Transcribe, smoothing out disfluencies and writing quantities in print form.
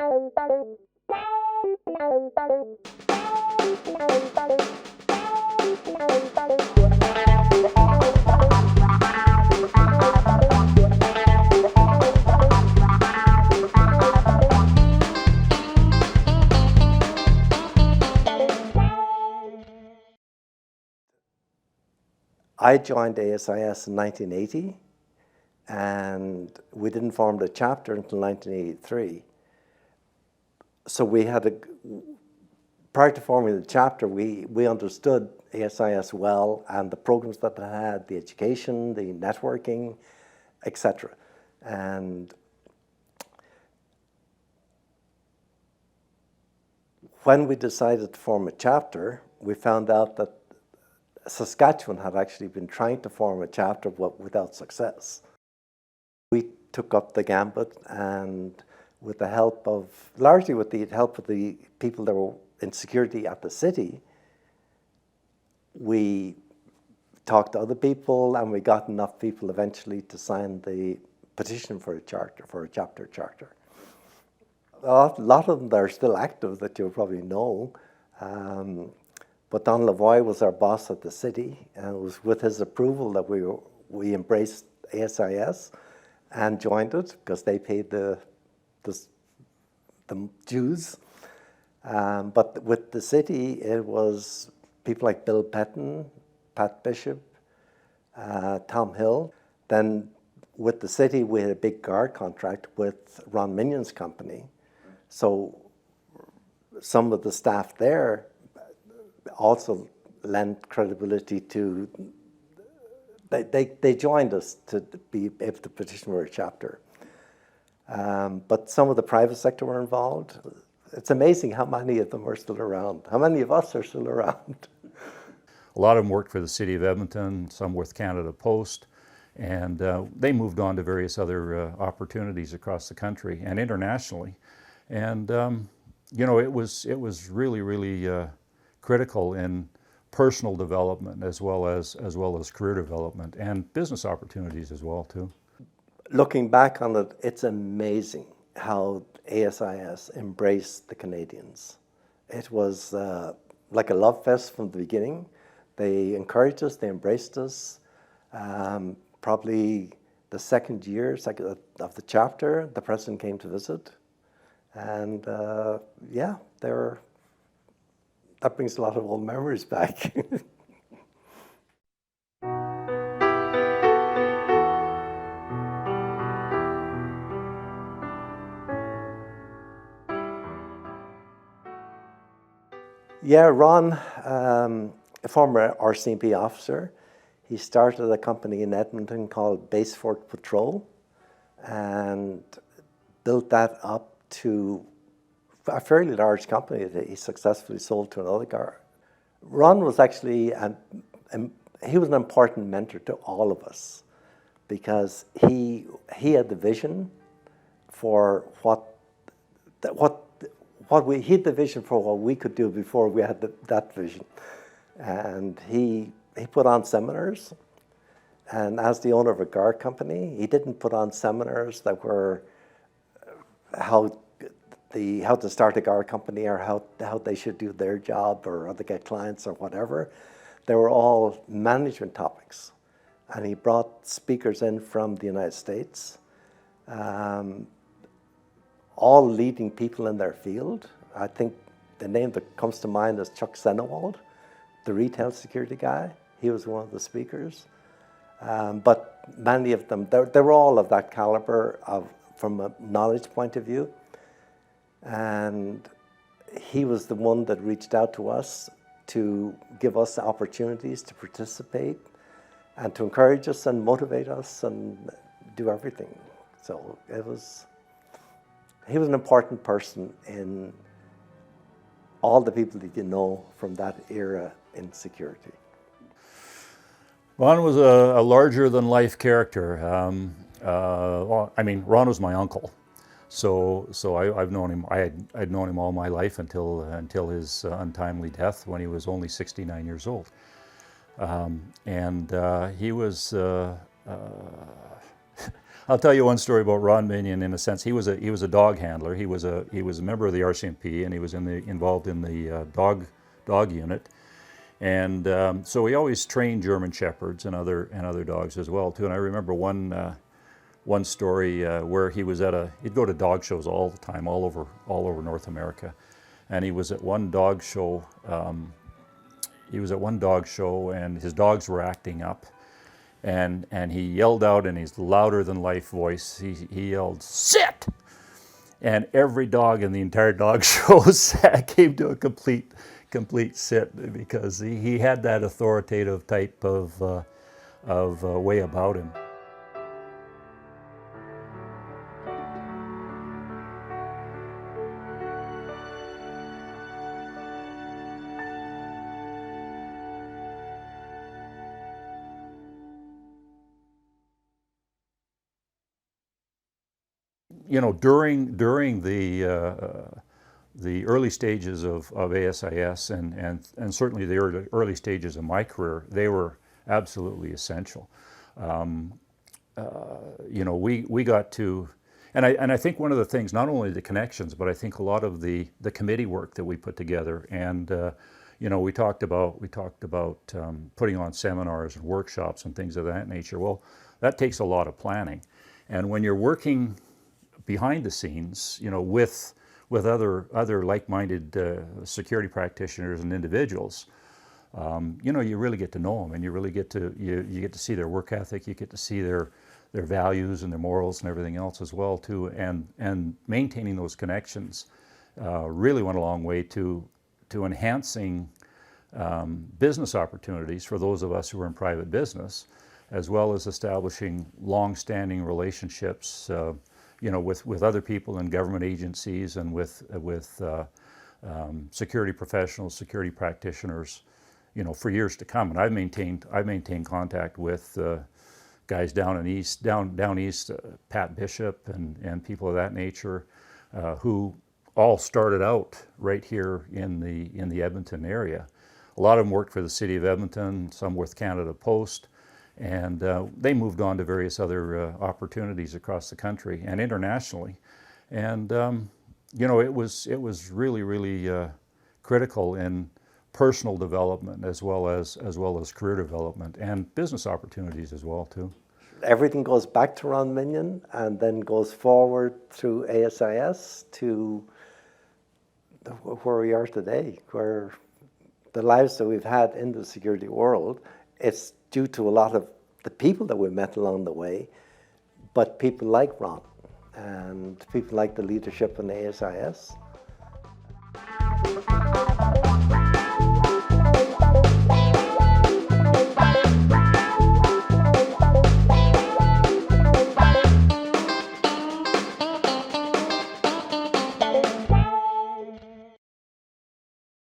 I joined ASIS in 1980, and we didn't form the chapter until 1983. So we had prior to forming the chapter, we understood ASIS well and the programs that it had, the education, the networking, etc. And when we decided to form a chapter, we found out that Saskatchewan had actually been trying to form a chapter, but without success. We took up the gambit, and with the help of, largely with the help of the people that were in security at the city, we talked to other people, and we got enough people eventually to sign the petition for a charter, for a chapter charter. A lot of them that are still active that you'll probably know. But Don Lavoie was our boss at the city, and it was with his approval that we embraced ASIS and joined it, because they paid the dues. But with the city, it was people like Bill Petton, Pat Bishop, Tom Hill. Then with the city, we had a big guard contract with Ron Minion's company. So some of the staff there also lent credibility to, they joined us to be able to petition for a chapter. But some of the private sector were involved. It's amazing how many of them are still around. How many of us are still around? A lot of them worked for the City of Edmonton, some with Canada Post, and they moved on to various other opportunities across the country and internationally. And you know, it was really, really critical in personal development as well as career development and business opportunities as well too. Looking back on it, it's amazing how ASIS embraced the Canadians. It was like a love fest from the beginning. They encouraged us, they embraced us. Probably the second year of the chapter, the president came to visit. And yeah, that brings a lot of old memories back. Yeah, Ron, a former RCMP officer, he started a company in Edmonton called Basefort Patrol and built that up to a fairly large company that he successfully sold to another guy. Ron was actually, he was an important mentor to all of us, because he had the vision for he had the vision for what we could do before we had that vision. And he put on seminars, and as the owner of a guard company, he didn't put on seminars that were how to start a guard company or how they should do their job or how to get clients or whatever. They were all management topics. And he brought speakers in from the United States, all leading people in their field. I think the name that comes to mind is Chuck Senewald, the retail security guy. He was one of the speakers. But many of them, they were all of that caliber from a knowledge point of view. And he was the one that reached out to us to give us opportunities to participate and to encourage us and motivate us and do everything. So he was an important person in all the people that you know from that era in security. Ron was a larger-than-life character. Well, I mean, Ron was my uncle, so I've known him. I'd known him all my life until his untimely death when he was only 69 years old. And he was I'll tell you one story about Ron Minion. In a sense, he was a dog handler. He was a member of the RCMP, and he was involved in the dog unit. And so he always trained German Shepherds and other dogs as well too. And I remember one story where he'd go to dog shows all the time, all over North America, and he was at one dog show. And his dogs were acting up, and he yelled out in his louder than life voice. He yelled, "Sit!" And every dog in the entire dog show came to a complete sit, because he had that authoritative type of way about him. You know, during the early stages of ASIS and certainly the early stages of my career, they were absolutely essential. You know, we got to, and I think one of the things, not only the connections, but I think a lot of the committee work that we put together, and you know, we talked about putting on seminars and workshops and things of that nature. Well, that takes a lot of planning, and when you're working behind the scenes, you know, with other like-minded security practitioners and individuals, you know, you really get to know them, and you really get to you get to see their work ethic, you get to see their values and their morals and everything else as well too, and maintaining those connections really went a long way to enhancing business opportunities for those of us who are in private business, as well as establishing long-standing relationships, you know, with other people in government agencies and with security professionals, security practitioners, you know, for years to come. And I've maintained contact with guys down east, Pat Bishop and people of that nature, who all started out right here in the Edmonton area. A lot of them worked for the City of Edmonton, some with Canada Post, and they moved on to various other opportunities across the country and internationally. And you know, it was really critical in personal development as well as career development and business opportunities as well too. Everything goes back to Ron Minion and then goes forward through ASIS to where we are today, where the lives that we've had in the security world. It's due to a lot of the people that we met along the way, but people like Ron and people like the leadership in ASIS.